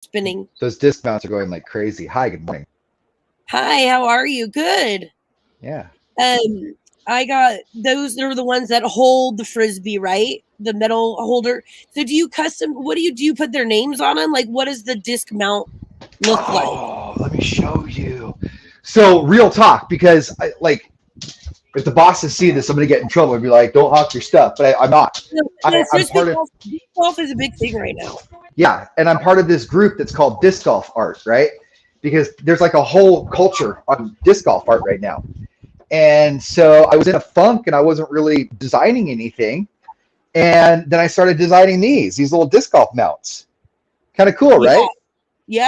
spinning. Those disc mounts are going like crazy. Hi, good morning. Hi, how are you? Good. Yeah. Um, I got those. They're the ones that hold the frisbee, right? The metal holder. So, do you custom? What do? You put their names on them? Like, what does the disc mount look like? Oh, let me show you. So, real talk, because if the bosses see this, I'm gonna get in trouble and be like, "Don't hawk your stuff." But I'm not. No, I'm frisbee part of golf. Disc golf is a big thing right now. yeah, and I'm part of this group that's called disc golf art, right? Because there's like a whole culture on disc golf art right now. And so I was in a funk and I wasn't really designing anything. And then I started designing these little disc golf mounts. Kind of cool, Yeah, right?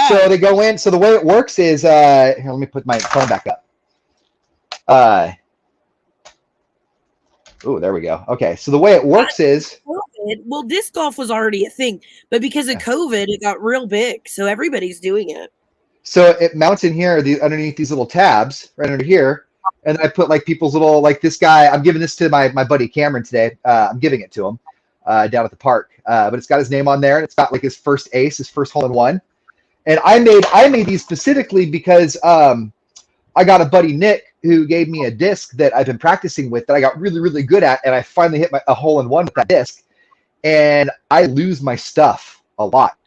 So yeah. they go in. So the way it works is, here, let me put my phone back up. Oh, there we go. Okay, so the way it Not works is, COVID. Well, disc golf was already a thing, but because of COVID, it got real big. So everybody's doing it. so it mounts in here, underneath these little tabs, right under here, and then I put like people's little, like this guy. I'm giving this to my buddy Cameron today. I'm giving it to him down at the park, but it's got his name on there, and it's got like his first ace, his first hole in one. And I made these specifically because I got a buddy Nick who gave me a disc that I've been practicing with that I got really really good at, and I finally hit a hole in one with that disc. And I lose my stuff a lot,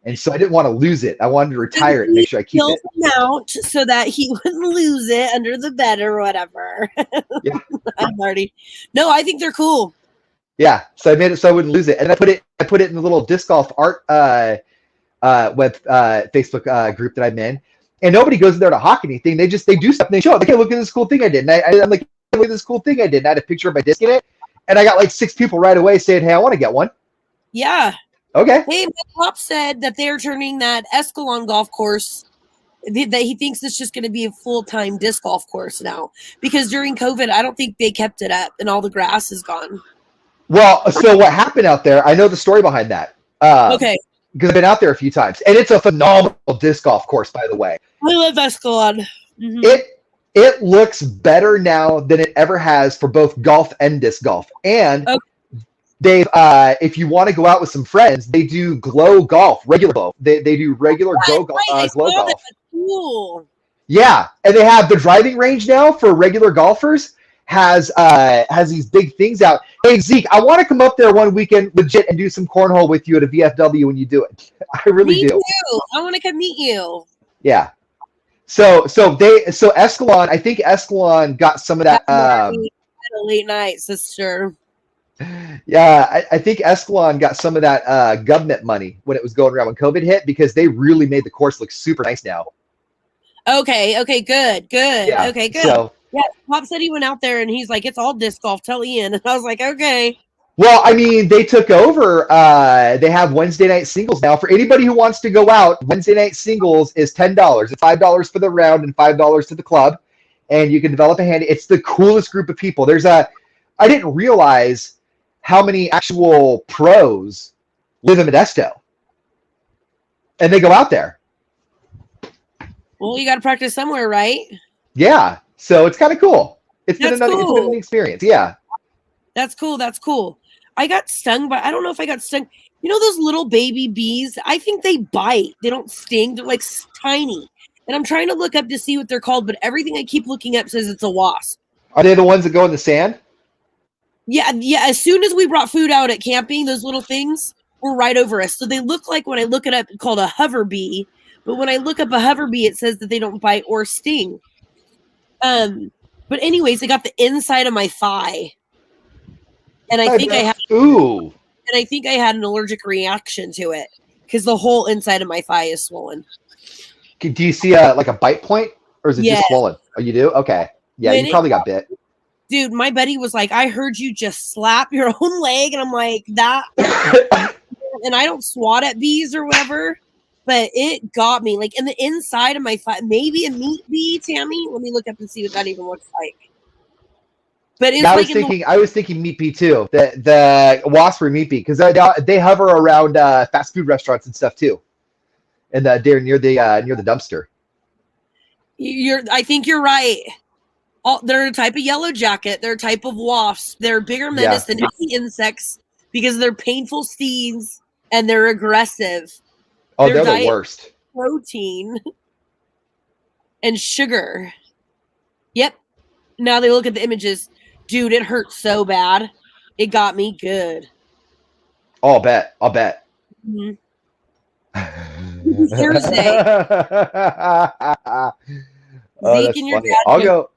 and so I didn't want to lose it. I wanted to retire it and make He sure I keep built it. them out so that he wouldn't lose it under the bed or whatever. Yeah, I'm already. No, I think they're cool. yeah. So I made it so I wouldn't lose it, and I put it in the little disc golf art web Facebook group that I'm in. And nobody goes there to hawk anything. They do stuff and they show it. Like, hey, look at this cool thing I did. And I'm like, hey, look at this cool thing I did. And I had a picture of my disc in it. And I got like 6 people right away saying, hey, I want to get one. Yeah. Okay. Hey, my pop said that they're turning that Escalon golf course. That he thinks it's just going to be a full-time disc golf course now because during COVID, I don't think they kept it up and all the grass is gone. Well, so what happened out there, I know the story behind that. Okay. Because I've been out there a few times. And it's a phenomenal disc golf course, by the way. I love Escalon. Mm-hmm. It looks better now than it ever has for both golf and disc golf. And they've if you want to go out with some friends, they do glow golf, regular golf. They do regular glow golf. That's cool. Yeah, and they have the driving range now for regular golfers has these big things out. Hey Zeke, I want to come up there one weekend legit and do some cornhole with you at a VFW when you do it. I really Me do. too. I want to come meet you. Yeah. So Escalon, I think Escalon got some of that. A late night, sister. Yeah, I think Escalon got some of that government money when it was going around when COVID hit because they really made the course look super nice now. Okay, good. Yeah, Okay, good. So, yeah, Pop said he went out there and he's like, it's all disc golf. Tell Ian. And I was like, okay. Well, I mean, they took over. They have Wednesday night singles now. For anybody who wants to go out, Wednesday night singles is $10. It's $5 for the round and $5 to the club. And you can develop a hand. It's the coolest group of people. I didn't realize how many actual pros live in Modesto. And they go out there. Well, you got to practice somewhere, right? Yeah. So it's kind of cool. It's been an experience. Yeah. That's cool. I got stung by, I don't know if I got stung. You know those little baby bees? I think they bite. They don't sting. They're like tiny. And I'm trying to look up to see what they're called, but everything I keep looking up says it's a wasp. Are they the ones that go in the sand? Yeah. As soon as we brought food out at camping, those little things were right over us. So they look like, when I look it up, called a hover bee. But when I look up a hover bee, it says that they don't bite or sting. But anyways, they got the inside of my thigh. And I think I had an allergic reaction to it because the whole inside of my thigh is swollen. Do you see like a bite point, or is it just swollen? Oh, you do? Okay. Yeah, you probably got bit. Dude, my buddy was like, I heard you just slap your own leg. And I'm like, that. And I don't swat at bees or whatever, but it got me like in the inside of my thigh. Maybe a meat bee, Tammy. Let me look up and see what that even looks like. But it's I was thinking meat bee too. The wasp or meat bee, because they hover around fast food restaurants and stuff too, and they're near the dumpster. I think you're right. They're a type of yellow jacket. They're a type of wasp. They're bigger menace than any insects because they're painful stings and they're aggressive. Oh, Their they're the diet worst. protein and sugar. Yep. Now they look at the images. Dude, it hurt so bad. It got me good. Oh, I'll bet. I'll bet. Mhm. Thursday. Oh, Zeke that's and your funny. dad I'll can. go.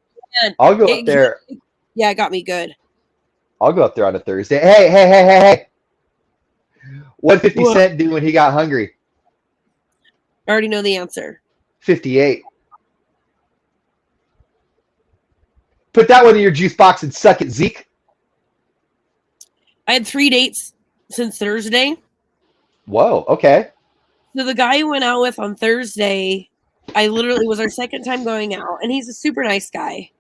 I'll go up It, there. yeah, it got me good. I'll go up there on a Thursday. Hey, hey, hey, hey, hey. What 50 Whoa. Cent do when he got hungry? I already know the answer. 58. Put that one in your juice box and suck it, Zeke. I had 3 dates since Thursday. Whoa. Okay. So the guy I went out with on Thursday, I literally was our second time going out, and he's a super nice guy.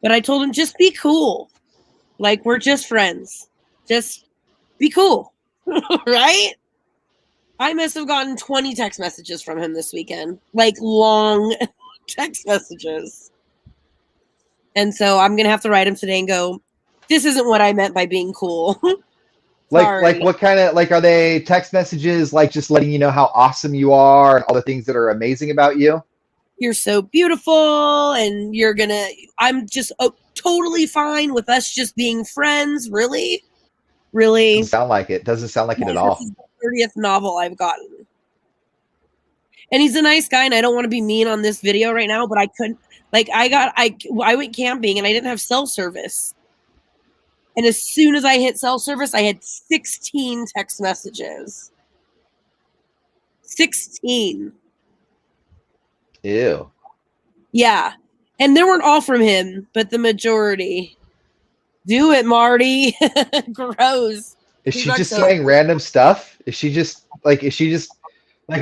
But I told him, just be cool. Like, we're just friends. Just be cool. Right? I must have gotten 20 text messages from him this weekend, like long text messages. And so I'm going to have to write him today and go, this isn't what I meant by being cool. Like Sorry. what kind of like are they text messages like just letting you know how awesome you are and all the things that are amazing about you? You're so beautiful, and I'm just totally fine with us just being friends. Really? Doesn't Really? sound like it. Doesn't sound like Yeah, it at this all. is the 30th novel I've gotten. And he's a nice guy, and I don't want to be mean on this video right now, but I couldn't. Like, I went camping, and I didn't have cell service. And as soon as I hit cell service, I had 16 text messages. 16. Ew. Yeah. And they weren't all from him, but the majority. Do it, Marty. Gross. Is He's she like, just so saying random stuff? Is she just like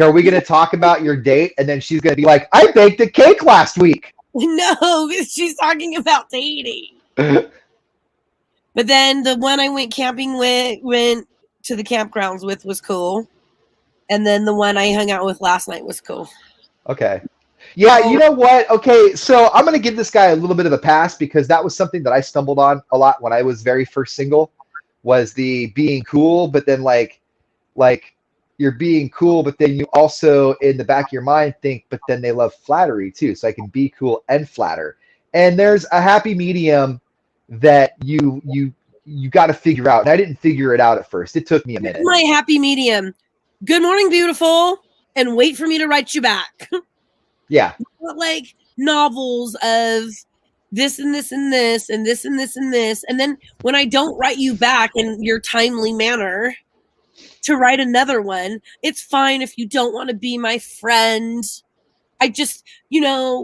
are we gonna talk about your date and then she's gonna be like, I baked a cake last week? no, she's talking about dating. But then the one I went camping with, went to the campgrounds with, was cool. And then the one I hung out with last night was cool. Okay. Yeah, you Oh, know what? Okay, so I'm gonna give this guy a little bit of a pass because that was something that I stumbled on a lot when I was very first single, was the being cool, but then like you're being cool, but then you also in the back of your mind think, but then they love flattery too. So I can be cool and flatter. And there's a happy medium that you got to figure out. And I didn't figure it out at first. It took me a here's minute. my happy medium. Good morning, beautiful. And wait for me to write you back. Yeah. But like novels of this and this and this and this and this and this. And then when I don't write you back in your timely manner to write another one, it's fine if you don't want to be my friend. I just,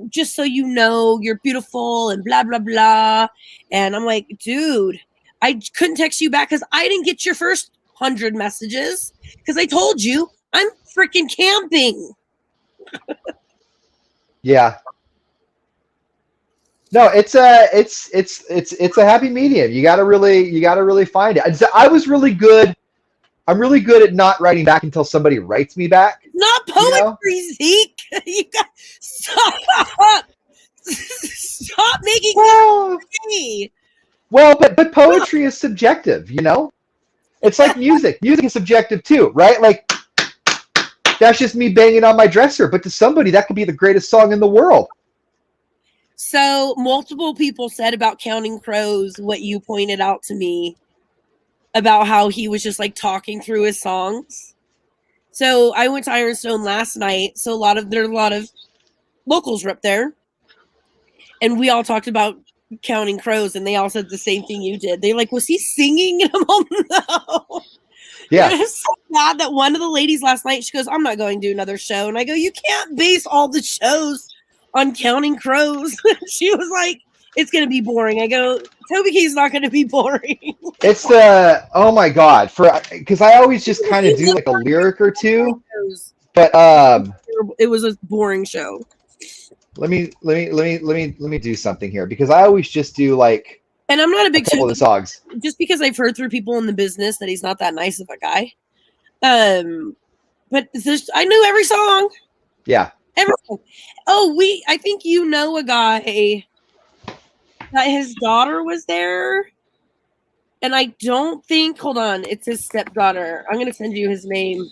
just so you know, you're beautiful and blah, blah, blah. And I'm like, dude, I couldn't text you back because I didn't get your first 100 messages because I told you I'm freaking camping. Yeah. No, it's a happy medium. You gotta really find it. And so I was really good. I'm really good at not writing back until somebody writes me back. Not You know? poetry, Zeke. You got stop. Stop making Well, me. but poetry is subjective, you know? It's like music. Music is subjective too, right? Like that's just me banging on my dresser, but to somebody that could be the greatest song in the world. So multiple people said about Counting Crows what you pointed out to me about how he was just like talking through his songs. So I went to Ironstone last night. So there's a lot of locals up there, and we all talked about Counting Crows, and they all said the same thing you did. They're like, "Was he singing?" And I'm all, no. Yeah. It was so bad that one of the ladies last night, she goes, I'm not going to do another show. And I go, you can't base all the shows on Counting Crows. She was like, it's going to be boring. I go, Toby Keith's not going to be boring. It's the oh my god, for because I always just kind of do like a lyric or two. But It was a boring show. let me do something here because I always just do like And I'm not a a big couple of the songs. just because I've heard through people in the business that he's not that nice of a guy. But I knew every song. Yeah. Every song. Oh, I think you know a guy that his daughter was there. And I don't think, hold on, it's his stepdaughter. I'm going to send you his name.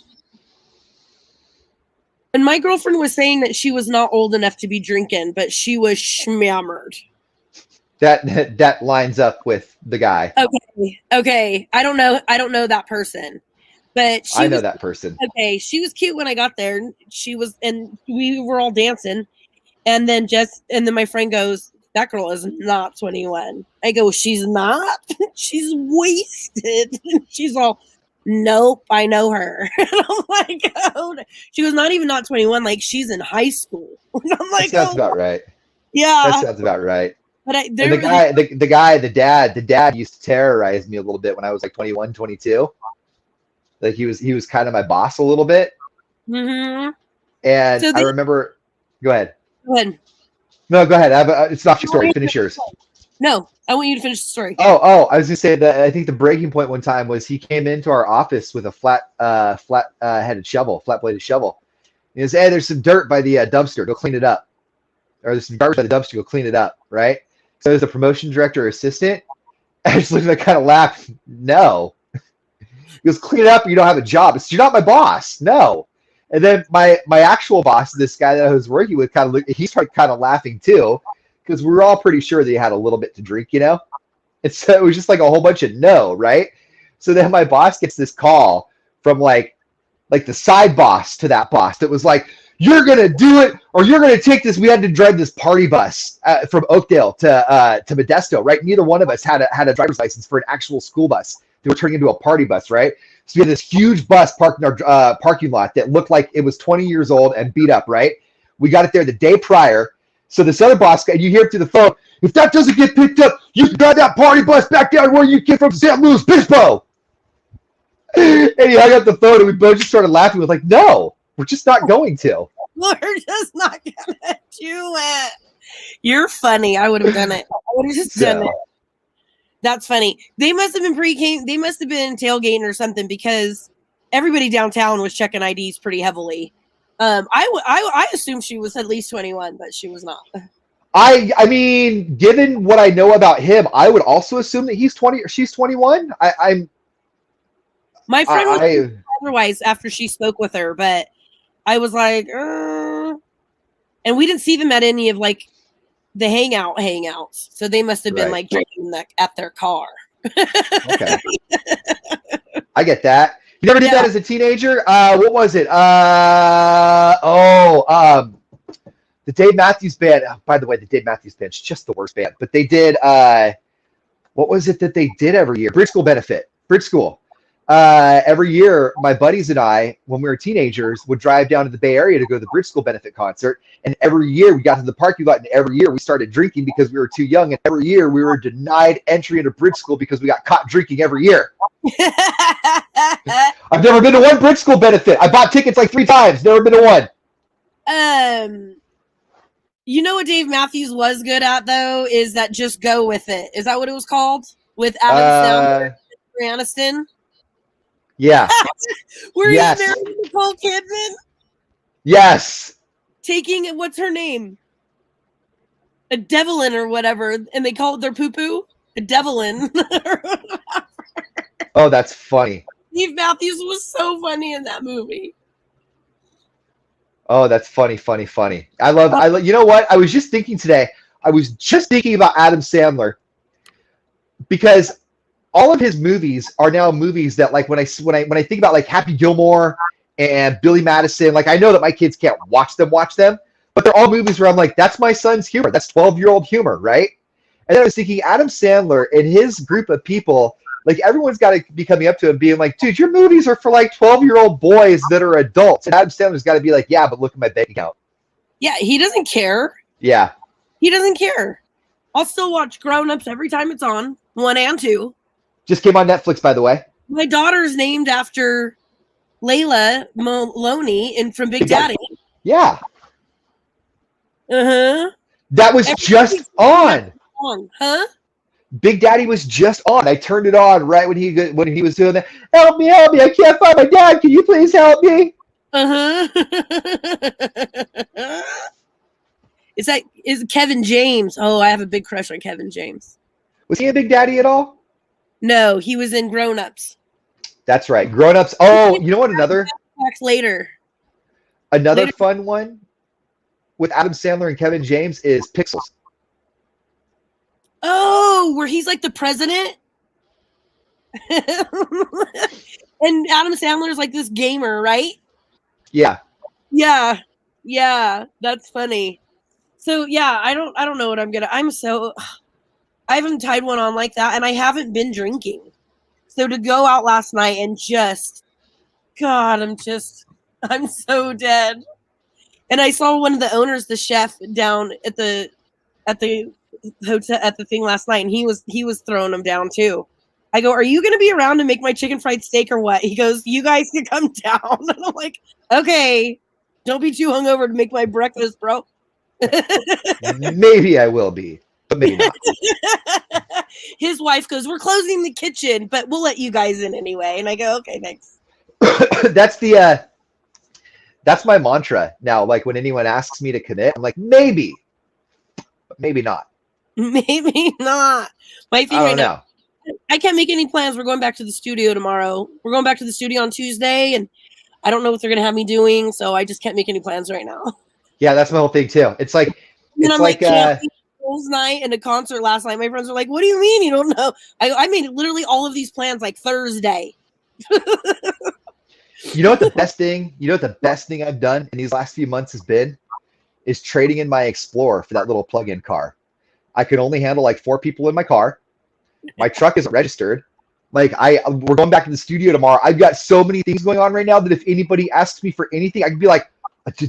And my girlfriend was saying that she was not old enough to be drinking, but she was schmammered. That lines up with the guy. Okay. I don't know that person, but I she know was that person. okay. She was cute when I got there. She was, and we were all dancing. And then my friend goes, "That girl is not 21." I go, "She's not. She's wasted." She's all, "Nope, I know her." And I'm like, "Oh." She was not even not 21. Like she's in high school. And I'm That like, sounds "Oh, about right. That yeah." sounds about right. But And the dad used to terrorize me a little bit when I was like 21, 22. Like he was kind of my boss a little bit. Mm-hmm. And So I remember, go ahead. go ahead. No, go ahead. It's not your story. Finish yours. No, I want you to finish the story. I was gonna say that I think the breaking point one time was he came into our office with a flat bladed shovel. He goes, "Hey, there's some dirt by the dumpster. Go clean it up." Or there's some garbage by the dumpster. Go clean it up, right? So as the promotion director or assistant, I just looked at him, kind of laughed. No. He goes, "Clean it up, or you don't have a job." You're not my boss. No. And then my actual boss, this guy that I was working with, he started kind of laughing too, because we were all pretty sure that he had a little bit to drink, you know. And so it was just like a whole bunch of no, right? So then my boss gets this call from like the side boss to that boss that was like, "You're gonna do it, or you're gonna take this." We had to drive this party bus from Oakdale to Modesto, right? Neither one of us had a driver's license for an actual school bus. They were turning into a party bus, right? So we had this huge bus parked in our parking lot that looked like it was 20 years old and beat up, right? We got it there the day prior. So this other boss guy, you hear it through the phone, "If that doesn't get picked up, you can drive that party bus back down where you came from, St. Louis Obispo." And he hung up the phone, and we both just started laughing. We're like, "No, we're just not going to." We're just not gonna do it. You're funny. I would have done it. I would have just done it. That's funny. They must have been They must have been tailgating or something, because everybody downtown was checking IDs pretty heavily. I assumed she was at least 21, but she was not. I mean, given what I know about him, I would also assume that he's 20 or she's 21. My friend was otherwise after she spoke with her, but I was like, and we didn't see them at any of like the hangouts. So they must have been like drinking at their car. Okay. I get that. You never did that as a teenager? What was it? The Dave Matthews Band. Oh, by the way, the Dave Matthews Band's just the worst band. But they did, what was it that they did every year? Bridge School benefit. Bridge School. Every year, my buddies and I, when we were teenagers, would drive down to the Bay Area to go to the Bridge School benefit concert. And every year we got to the parking lot, and every year we started drinking because we were too young. And every year we were denied entry into Bridge School because we got caught drinking every year. I've never been to one Bridge School benefit. I bought tickets like 3 times. Never been to one. You know what Dave Matthews was good at, though, is that Just Go With It. Is that what it was called? With Adam Sandler and Aniston? Yeah. Where he's married to Nicole Kidman? Yes. Taking, what's her name? A Devlin or whatever, and they call it their poo-poo? A Devlin. Oh, that's funny. Dave Matthews was so funny in that movie. Oh, that's funny. I love, you know what? I was just thinking today, I was just thinking about Adam Sandler, because all of his movies are now movies that, like, when I think about like Happy Gilmore and Billy Madison, like, I know that my kids can't watch them, but they're all movies where I'm like, that's my son's humor. That's 12-year-old humor, right? And then I was thinking Adam Sandler and his group of people, like, everyone's got to be coming up to him being like, "Dude, your movies are for like 12-year-old boys that are adults." And Adam Sandler's got to be like, "Yeah, but look at my bank account." Yeah, he doesn't care. Yeah. He doesn't care. I'll still watch Grown Ups every time it's on, 1 and 2. Just came on Netflix, by the way. My daughter's named after Layla Maloney from Big Daddy. Yeah. Uh-huh. That was just on. Huh? Big Daddy was just on. I turned it on right when he was doing that. Help me! I can't find my dad. Can you please help me? Uh-huh. Is Kevin James? Oh, I have a big crush on Kevin James. Was he a Big Daddy at all? No, he was in Grown Ups. That's right, Grown Ups. Oh, you know what? Another later. Another Later. fun one with Adam Sandler and Kevin James is Pixels. Oh, where he's like the president. And Adam Sandler's like this gamer, right? Yeah. Yeah. Yeah, that's funny. So yeah, I don't know what I haven't tied one on like that and I haven't been drinking. So to go out last night and just God, I'm so dead. And I saw one of the owners, the chef down at the hotel at the thing last night and he was throwing them down too. I go, "Are you going to be around to make my chicken fried steak or what?" He goes, "You guys can come down." And I'm like, "Okay. Don't be too hungover to make my breakfast, bro." Maybe I will be, but maybe not. His wife goes, "We're closing the kitchen, but we'll let you guys in anyway." And I go, "Okay, thanks." That's my mantra now. Like when anyone asks me to commit, I'm like, maybe, but maybe not. Maybe not. My thing I right don't now, know. I can't make any plans. We're going back to the studio tomorrow. We're going back to the studio on Tuesday, and I don't know what they're going to have me doing, so I just can't make any plans right now. Yeah, that's my whole thing too. It's like And then it's I'm like like camping girls' night and a concert last night. My friends are like, "What do you mean you don't know?" I made literally all of these plans like Thursday. you know what the best thing, I've done in these last few months has been is trading in my Explorer for that little plug-in car. I can only handle like 4 people in my car. My truck isn't registered. Like we're going back to the studio tomorrow. I've got so many things going on right now that if anybody asks me for anything, I can be like,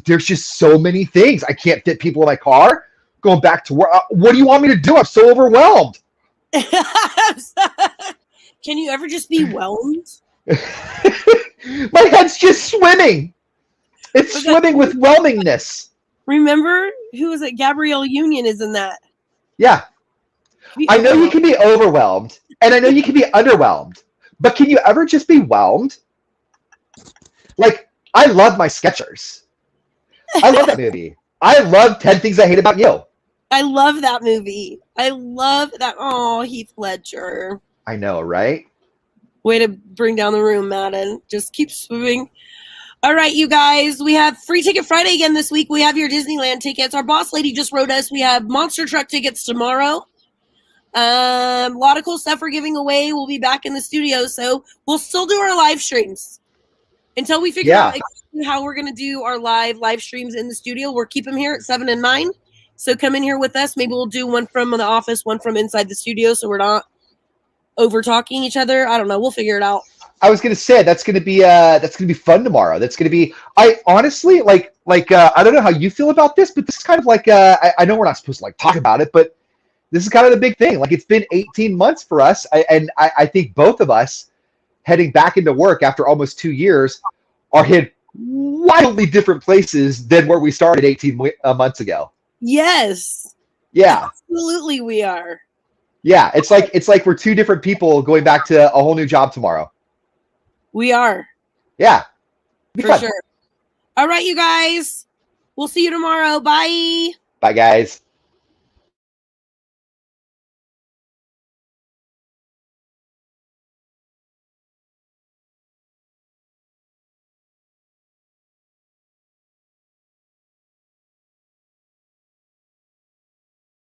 there's just so many things. I can't fit people in my car. Going back to work. What do you want me to do? I'm so overwhelmed. Can you ever just be whelmed? My head's just swimming. It's swimming with whelmingness. Remember who was it? Gabrielle Union is in that. Yeah. I know you can be overwhelmed and I know you can be underwhelmed, but can you ever just be whelmed? Like, I love my Skechers. I love that movie. I love 10 Things I Hate About You. I love that movie. I love that. Oh, Heath Ledger. I know, right? Way to bring down the room, Madden. Just keep swimming. All right, you guys. We have Free Ticket Friday again this week. We have your Disneyland tickets. Our boss lady just wrote us. We have Monster Truck tickets tomorrow. A lot of cool stuff we're giving away. We'll be back in the studio, so we'll still do our live streams until we figure out how we're going to do our live streams in the studio. We'll keep them here at 7 and 9. So come in here with us. Maybe we'll do one from the office, one from inside the studio, so we're not over talking each other. I don't know. We'll figure it out. I was gonna say that's gonna be fun tomorrow. That's gonna be. I honestly like I don't know how you feel about this, but this is kind of like I know we're not supposed to like talk about it, but this is kind of the big thing. Like it's been 18 months for us, and I think both of us heading back into work after almost 2 years are in wildly different places than where we started 18 months ago. Yes. Yeah. Absolutely, we are. Yeah, it's like we're 2 different people going back to a whole new job tomorrow. We are. Yeah. For sure. All right, you guys. We'll see you tomorrow. Bye. Bye, guys.